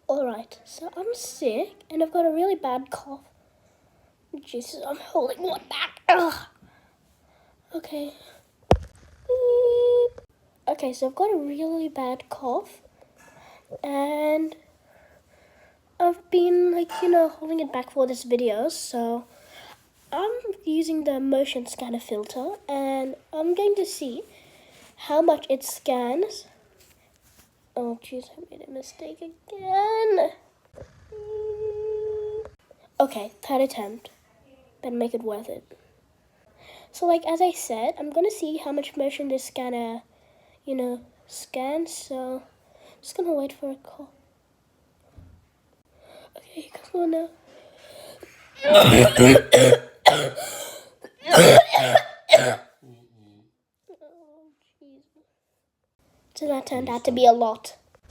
Alright, so I'm sick and I've got a really bad cough. Jesus, I'm holding one back. Ugh. Okay. Beep. Okay, so I've got a really bad cough and I've been holding it back for this video, so I'm using the motion scanner filter and I'm going to see how much it scans. Oh jeez, I made a mistake again. Okay, third attempt. Better make it worth it. So as I said, I'm gonna see how much motion this scanner, scans, so I'm just gonna wait for a call. Okay, come on now. So that turned out to be a lot.